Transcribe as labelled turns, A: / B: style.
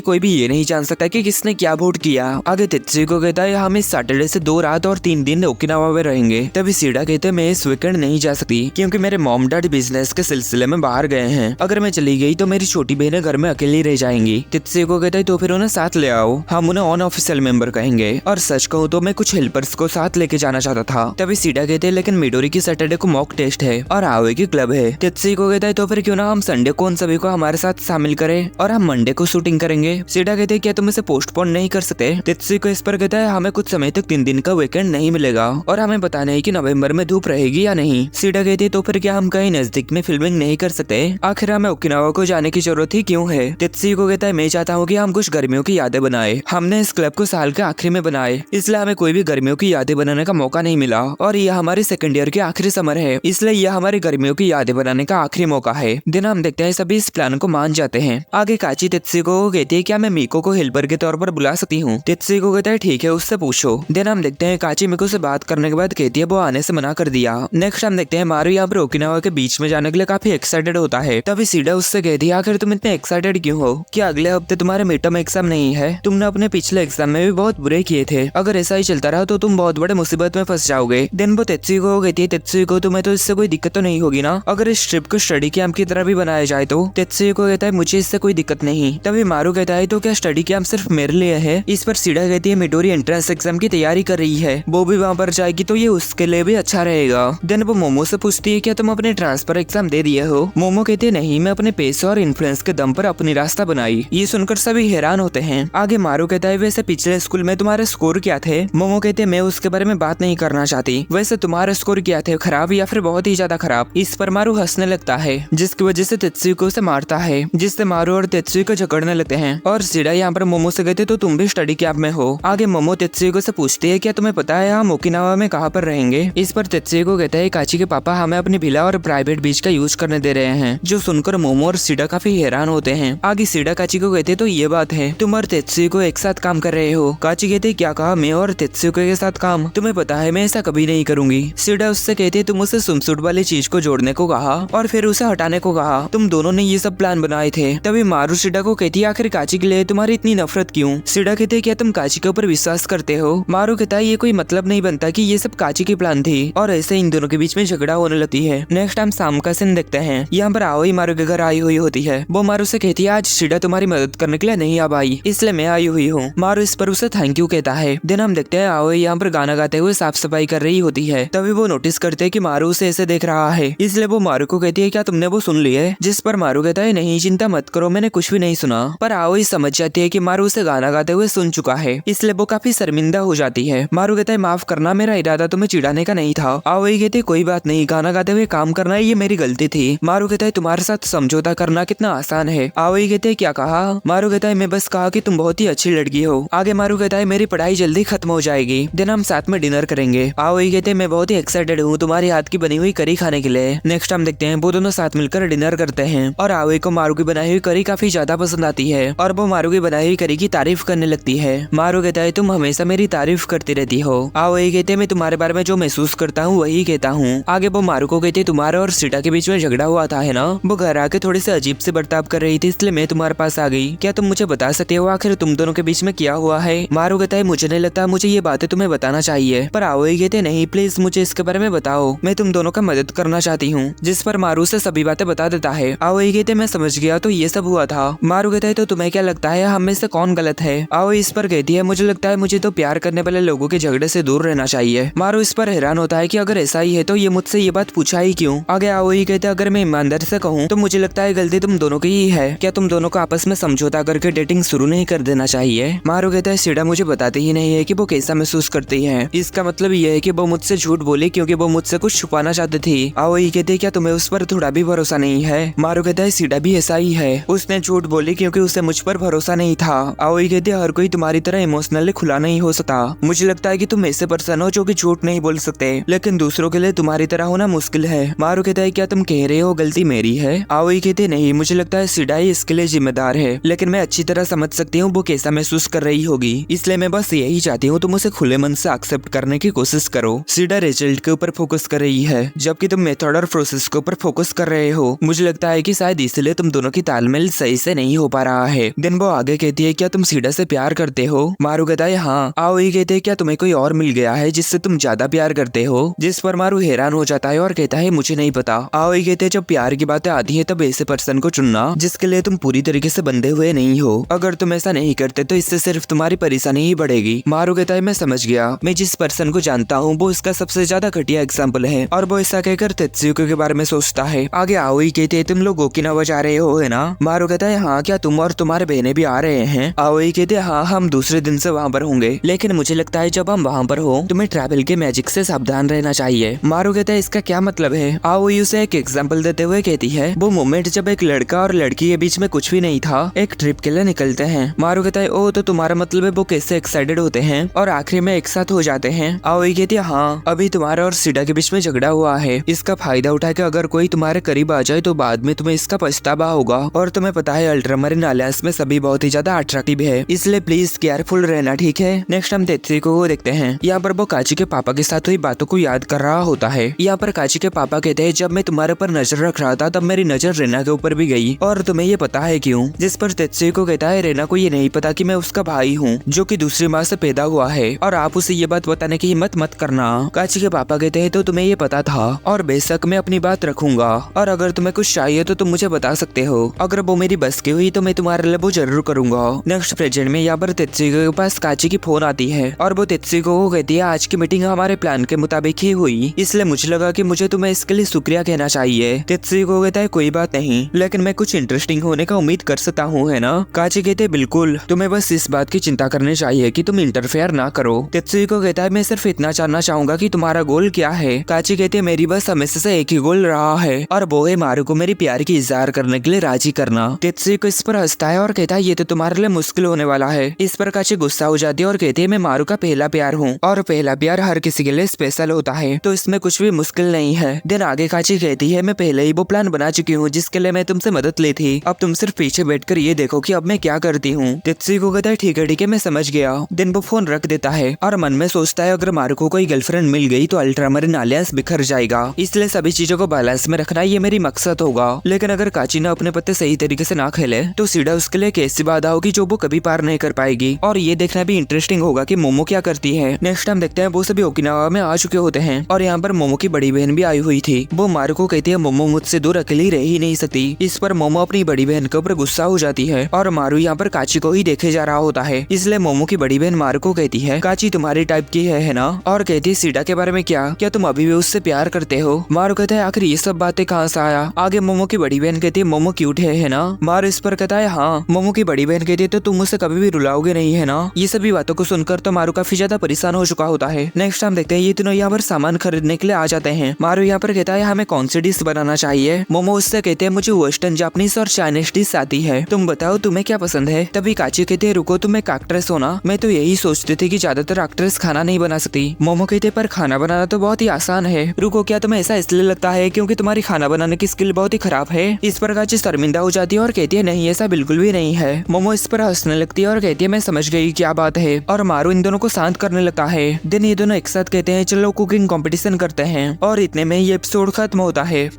A: कोई भी ये नहीं जान सकता कि किसने क्या वोट किया। आगे तेत्सुको कहता है हम इस सैटरडे से 2 रात और 3 दिन ओकिनावा में रहेंगे। तभी सीडा कहते हैं मैं इस वीकेंड नहीं जा सकती क्योंकि मेरे मॉम डैड बिजनेस के सिलसिले में बाहर गए हैं। अगर मैं चली गई तो मेरी छोटी बहनें घर में अकेली रह जाएंगी। तेत्सुको कहता है तो फिर उन्हें साथ ले आओ, हम उन्हें ऑन ऑफिशियल मेंबर कहेंगे। और सच कहूँ तो मैं कुछ हेल्पर्स को साथ लेके जाना चाहता था। तभी सीडा कहते हैं लेकिन मिडोरी की सैटरडे को मॉक टेस्ट है और आओए की क्लब है। तेत्सुको कहता है तो फिर क्यों ना हम संडे को उन सभी को हमारे साथ शामिल करें और हम मंडे को शूटिंग करेंगे। सीडा कहते हैं क्या तुम इसे पोस्टपोन नहीं कर सकते। तेत्सुको इस पर कहता है हमें कुछ समय तक 3 दिन का वीकेंड नहीं मिलेगा और हमें पता नहीं कि नवंबर में धूप रहेगी या नहीं। सीडा कहती है तो फिर क्या हम कहीं नजदीक में फिल्मिंग नहीं कर सकते। आखिर हमें ओकिनावा को जाने की जरूरत ही क्यों है। तेत्सुको कहता है मैं चाहता हूँ कि हम कुछ गर्मियों की यादें बनाए। हमने इस क्लब को साल के आखिरी में बनाए, इसलिए हमें कोई भी गर्मियों की यादें बनाने का मौका नहीं मिला और यह हमारी सेकंड ईयर के आखिरी समर है, इसलिए यह हमारी गर्मियों की यादें बनाने का आखिरी मौका है। दिन हम देखते हैं सभी इस प्लान को मान जाते हैं। आगे काची तेत्सुको को कहती है क्या मैं मीको को हेल्पर के तौर पर बुला सकती हूँ। तेत्सुको कहता है ठीक है उससे पूछो। दिन हम देखते हैं काची मीको से बात करने के बाद कहती है वो आने से मना कर दिया। नेक्स्ट हम देखते हैं मारू यहाँ पर ओकिनावा के बीच में जाने के लिए काफी एक्साइटेड होता है। तभी सीडा उससे कहती है आखिर तुम इतने एक्साइटेड क्यों हो, क्या अगले हफ्ते तुम्हारे मिडटर्म एग्जाम नहीं है? तुमने अपने पिछले एग्जाम में भी बहुत बुरे किए थे, अगर ऐसा ही चलता रहा तो तुम बहुत बड़े मुसीबत में फंस जाओगे। दिन वो तेत्सुको को कहती है तेत्सुको तुम्हें तो इससे कोई दिक्कत तो नहीं होगी ना, अगर इस ट्रिप को स्टडी कैंप की तरह भी बनाया जाए तो। तेत्सुको कहता है मुझे इससे कोई दिक्कत नहीं। तभी मारू कहता है तो क्या स्टडी कैंप सिर्फ मेरे लिए है? इस पर सीडा कहती है मिडोरी एंट्रेंस एग्जाम की तैयारी कर रही है, वो भी वहाँ पर जाएगी तो ये उसके लिए भी अच्छा रहेगा। देन वो मोमो से पूछती है क्या तुम अपने ट्रांसफर एग्जाम दे दिए हो? मोमो कहती है नहीं, मैं अपने पैसे और इन्फ्लुएंस के दम पर अपनी रास्ता बनाई। ये सुनकर सभी हैरान होते हैं। आगे मारू कहता है वैसे पिछले स्कूल में तुम्हारे स्कोर क्या थे? मोमो कहते हैं मैं उसके बारे में बात नहीं करना चाहती, वैसे तुम्हारे स्कोर क्या थे, खराब या फिर बहुत ही ज्यादा खराब? इस पर मारू हंसने लगता है जिसकी वजह से तेत्सुको से मारता है, जिससे मारू और तेत्सुको झगड़ने लगते हैं। और सीडा यहाँ पर मोमो से कहते तो तुम भी स्टडी कैंप में हो। आगे मोमो तेत्सुको से पूछती है क्या तुम्हें पता है हम ओकिनावा में कहाँ पर रहेंगे? इस पर तेत्सुको कहता है काची के पापा हमें अपनी विला और प्राइवेट बीच का यूज करने दे रहे हैं, जो सुनकर मोमो और सीडा काफी हैरान होते हैं। आगे सीडा काची को कहते तो ये बात है तुम और तेत्सुको एक साथ काम कर रहे हो। काची कहते क्या कहा, मैं और तेत्सुको के साथ काम? तुम्हें पता है मैं ऐसा कभी नहीं करूंगी। सीडा उससे कहते तुम उसे स्विमसूट वाली चीज को जोड़ने को कहा और फिर उसे हटाने को कहा, तुम दोनों ने ये सब प्लान बनाए थे। तभी मारू सीडा को कहती है आखिर काची के लिए तुम्हारी इतनी नफरत क्यों? सीडा कहते क्या तुम काची के ऊपर विश्वास करते हो? मारू कहता है ये कोई मतलब नहीं बनता कि ये सब काची की प्लान थी और ऐसे इन दोनों के बीच में झगड़ा होने लगती है। नेक्स्ट हम शाम का सीन देखते हैं। यहाँ पर आओई मारू के घर आई हुई होती है। वो मारू से कहती है आज सीडा तुम्हारी मदद करने के लिए नहीं आ पाई, इसलिए मैं आई हुई हूँ। मारू इस पर उसे थैंक यू कहता है। दिन हम देखते हैं आओई यहाँ पर गाना गाते हुए साफ सफाई कर रही होती है। तभी वो नोटिस करते हैं कि मारू उसे ऐसे देख रहा है, इसलिए वो मारू को कहती है क्या तुमने वो सुन ली है? जिस पर मारू कहता है नहीं चिंता मत करो, मैंने कुछ भी नहीं सुना। पर आओई समझ जाती है कि मारू उसे गाना गाते हुए सुन चुका है, इसलिए वो काफी शर्मिंदा हो जाती है। मारू कहता है माफ करना, मेरा इरादा तुम्हें चिढ़ाने का नहीं था। आओई कहती कोई बात नहीं, गाना गाते हुए काम करना ये मेरी गलती थी। मारू कहता है तुम्हारे साथ समझौता करना कितना आसान है। आओई कहते क्या कहा? मारू कहता है मैं बस कहा कि तुम बहुत ही अच्छी लड़की हो। आगे मारू कहता है मेरी पढ़ाई जल्दी खत्म हो जाएगी, दिन हम साथ में डिनर करेंगे। आओई कहते मैं बहुत ही एक्साइटेड हूँ तुम्हारे हाथ की बनी हुई करी खाने के लिए। नेक्स्ट हम देखते हैं वो दोनों साथ मिलकर डिनर करते हैं और आओई को मारू की बनाई हुई करी काफी ज्यादा पसंद आती है और वो मारू की बनाई हुई करी की तारीफ करने लगती है। मारू कहता है तुम हमेशा मेरी तारीफ करती रहती हो। आओई कहते मैं तुम्हारे बारे में जो महसूस करता हूँ वही कहता हूँ। आगे वो मारू को कहते तुम्हारे और सीटा के बीच में झगड़ा हुआ था है ना, वो घर आके थोड़ी सी अजीब से बर्ताव कर रही थी, इसलिए मैं तुम्हारे पास आ गई। क्या तुम मुझे बता सकते हो आखिर तुम दोनों के बीच में क्या हुआ है? मारू कहता है मुझे नहीं लगता मुझे ये बातें तुम्हें बताना चाहिए। पर आओई कहते नहीं प्लीज मुझे इसके बारे में बताओ, मैं तुम दोनों का मदद करना चाहती हूँ। जिस पर मारू से सभी बातें बता देता है। आओई कहते मैं समझ गया तो ये सब हुआ था। मारू कहता है तो तुम्हें क्या लगता है हम में से कौन गलत है? आओई इस पर कहती है मुझे लगता है मुझे तो प्यार करने वाले लोगों के झगड़े से दूर रहना चाहिए। मारू इस पर हैरान होता है कि अगर ऐसा ही है तो ये मुझसे ये बात पूछा ही क्यों? आगे आओई कहते अगर मैं ईमानदारी से कहूँ तो मुझे लगता है गलती तुम दोनों की ही है। क्या तुम दोनों को आपस में समझौता करके डेटिंग शुरू नहीं कर देना चाहिए? मारू कहता है सीडा मुझे बताती ही नहीं है कि वो कैसा महसूस करती है, इसका मतलब ये है कि वो मुझसे झूठ बोली क्योंकि वो मुझसे कुछ छुपाना चाहती थी। आओई कहते क्या तुम्हें उस पर थोड़ा भी भरोसा नहीं है? मारू कहता है सीडा भी ऐसा ही है, उसने झूठ बोली क्योंकि उसे मुझ पर भरोसा नहीं था। आओई कहते हर कोई तुम्हारी तरह इमोशनली खुला नहीं हो सकता, मुझे लगता है कि तुम ऐसे पर्सन हो जो कि झूठ नहीं बोल सकते, लेकिन दूसरों के लिए तुम्हारी तरह होना मुश्किल है। मारू कहता है क्या तुम कह रहे हो गलती मेरी है? आओई कहते नहीं मुझे लगता है सीडा ही इसके लिए जिम्मेदार है, लेकिन मैं अच्छी तरह समझ सकती हूँ वो कैसा महसूस कर रही होगी, इसलिए मैं बस यही चाहती हूँ तुम उसे खुले मन से एक्सेप्ट करने की कोशिश करो। सीडा रिजल्ट के ऊपर फोकस कर रही है जबकि तुम मेथड और प्रोसेस के ऊपर फोकस कर रहे हो। मुझे लगता है कि शायद इसलिए तुम दोनों की तालमेल सही से नहीं हो पा रहा है। दिन वो आगे कहती है क्या तुम सीडा से प्यार करते हो? मारू कहता है हाँ। आओई कहते हैं क्या तुम्हें कोई और मिल गया है जिससे तुम ज्यादा प्यार करते हो? जिस पर मारू हैरान हो जाता है और कहता है मुझे नहीं पता। आओई कहते हैं जब प्यार की बातें आती है तब ऐसे पर्सन को चुनना जिसके लिए तुम पूरी तरीके से बंधे हुए नहीं हो। अगर तुम ऐसा नहीं करते तो इससे सिर्फ तुम्हारी परेशानी ही बढ़ेगी। मारू कहता है मैं समझ गया, मैं जिस पर्सन को जानता हूँ वो इसका सबसे ज्यादा घटिया एग्जाम्पल है। और वो ऐसा कहकर तेत्सुको के बारे में सोचता है। आगे आओई कहते हैं तुम लोग ओकिनावा जा रहे हो है ना? मारू कहता है हाँ, क्या तुम और तुम्हारे बहनें भी आ रहे हैं? आओई कहते हैं हाँ, हम दूसरे दिन से वहाँ पर होंगे, लेकिन मुझे लगता है जब हम वहाँ पर हो तुम्हें ट्रैवल के मैजिक से सावधान रहना चाहिए। मारू कहता है इसका क्या मतलब है? आओई उसे एक एग्जाम्पल देते हुए कहती है वो मोमेंट जब एक लड़का और लड़की के बीच में कुछ भी नहीं था, एक ट्रिप के लिए निकलते हैं। मारू कहता है ओ तो तुम्हारा मतलब है वो कैसे एक्साइटेड होते हैं और आखिर में एक साथ हो जाते हैं। आओई कहती है हाँ, अभी तुम्हारा और सीडा के बीच में झगड़ा हुआ है, इसका फायदा उठा के अगर कोई तुम्हारे करीब आ जाए तो बाद में तुम्हें इसका पछतावा होगा। और तुम्हें पता है अल्ट्रामरीन अलायंस में सभी बहुत ही ज्यादा अट्रैक्टिव है, इसलिए प्लीज केयरफुल रहना, ठीक है? नेक्स्ट हम तेत्सुको को देखते हैं। यहाँ पर वो काची के पापा के साथ हुई बातों को याद कर रहा होता है। यहाँ पर काची के पापा कहते हैं जब मैं तुम्हारे पर नजर रख रहा था तब मेरी नजर रेना के ऊपर भी गई, और तुम्हें ये पता है क्यों? जिस पर तेत्सुको कहता है रेना को ये नहीं पता कि मैं उसका भाई हूँ जो कि दूसरी माँ से पैदा हुआ है, और आप उसे ये बात बताने की हिम्मत मत करना। काची के पापा कहते हैं तो तुम्हें ये पता था, और बेशक मैं अपनी बात रखूंगा, और अगर तुम्हें कुछ चाहिए तो तुम मुझे बता सकते हो, अगर वो मेरी बस की हुई तो मैं तुम्हारे लिए वो जरूर करूंगा। नेक्स्ट प्रेजेंट में यहाँ पर तेत्सुको के पास काची की फोन आती है और वो तेत्सुको को कहती है आज की मीटिंग हमारे प्लान के मुताबिक ही हुई, इसलिए मुझे लगा कि मुझे तुम्हें इसके लिए शुक्रिया कहना चाहिए। तेत्सुको कहता है कोई बात नहीं, लेकिन मैं कुछ इंटरेस्टिंग होने का उम्मीद कर सकता हूँ है ना? काची कहते हैं बिल्कुल, तुम्हें बस इस बात की चिंता करनी चाहिए कि तुम इंटरफेयर ना करो। तेत्सुको कहता है मैं सिर्फ इतना जानना चाहूंगा कि तुम्हारा गोल क्या है? काची कहते हैं मेरी बस हमेशा से एक ही गोल रहा है, और वो है मारू को मेरी प्यार की इजहार करने के लिए राजी करना। तेत्सुको इस पर हंसता है और कहता है ये तो तुम्हारे लिए मुश्किल होने वाला है। इस पर काची गुस्सा हो जाती है और कहती है मैं मारू का पहला प्यार हूँ, और पहला प्यार हर किसी के लिए स्पेशल होता है, तो इसमें कुछ भी मुश्किल नहीं है। दिन आगे काची कहती है मैं पहले ही वो प्लान बना चुकी हूँ जिसके लिए मैं तुमसे मदद ली थी, अब तुम सिर्फ पीछे बैठकर ये देखो कि अब मैं क्या करती हूँ। तेत्सुको कहता है ठीक है मैं समझ गया। दिन वो फोन रख देता है और मन में सोचता है अगर मारू को कोई गर्लफ्रेंड मिल गई तो अल्ट्रामरीन अलायंस बिखर जाएगा, इसलिए सभी चीजों को बैलेंस में रखना ये मेरी मकसद होगा। लेकिन अगर काची ने अपने पत्ते सही तरीके से ना खेले तो सीडा उसके लिए एक ऐसी बाधा होगी जो वो कभी पार नहीं कर पाएगी, और ये देखना भी इंटरेस्टिंग होगा कि मोमो क्या करती है। नेक्स्ट टाइम देखते हैं वो सभी ओकिनावा में आ चुके होते हैं, और यहाँ पर मोमो की बड़ी बहन भी आई हुई थी। वो मारू को कहती है मोमो मुझसे दूर अकेली रह ही नहीं सकती। इस पर मोमो अपनी बड़ी बहन के ऊपर गुस्सा हो जाती है, और मारू यहाँ पर काची को ही देखे जा रहा होता है, इसलिए मोमो की बड़ी बहन मारू को कहती है काची तुम्हारी टाइप की है ना? और कहती है सीडा के बारे में क्या तुम अभी भी उससे प्यार करते हो? मारू कहता है आखिर ये सब बातें कहाँ से आया? आगे मोमो की बड़ी बहन कहती है मोमो क्यूट है ना? मारू इस पर कहता है हाँ। मोमो की बड़ी बहन कहती है तो तुम उसे कभी भी रुलाओगे नहीं है ना? ये सभी बातों को सुनकर तो मारू काफी ज्यादा परेशान हो चुका होता है। नेक्स्ट टाइम देखते हैं ये तीनों यहाँ पर सामान खरीदने के लिए आ जाते हैं। मारू यहाँ पर कहता है हमें कौन सी डिश बनाना चाहिए? मोमो उससे कहते हैं मुझे वेस्टर्न जापानीज और चाइनीज डिश आती है, तुम बताओ तुम्हें क्या पसंद है? तभी काची कहते हैं रुको तुम एक एक्ट्रेस हो ना? मैं तो यही सोचती थी कि ज्यादातर एक्ट्रेस खाना नहीं बना सकती। मोमो कहते पर खाना बनाना तो बहुत ही आसान है। रुको क्या तुम्हें ऐसा इसलिए लगता है क्योंकि तुम्हारी खाना बनाने की स्किल बहुत ही खराब है? इस पर काची शर्मिंदा हो जाती है और कहती है नहीं ऐसा बिल्कुल भी नहीं है। मोमो इस पर हंसने लगती है और कहती है मैं समझ गई क्या बात है, और मारू इन दोनों को शांत करने लगता है। दिन ये दोनों एक साथ कहते हैं चलो कुकिंग कंपटीशन करते हैं, और इतने में ये एपिसोड खत्म होता है।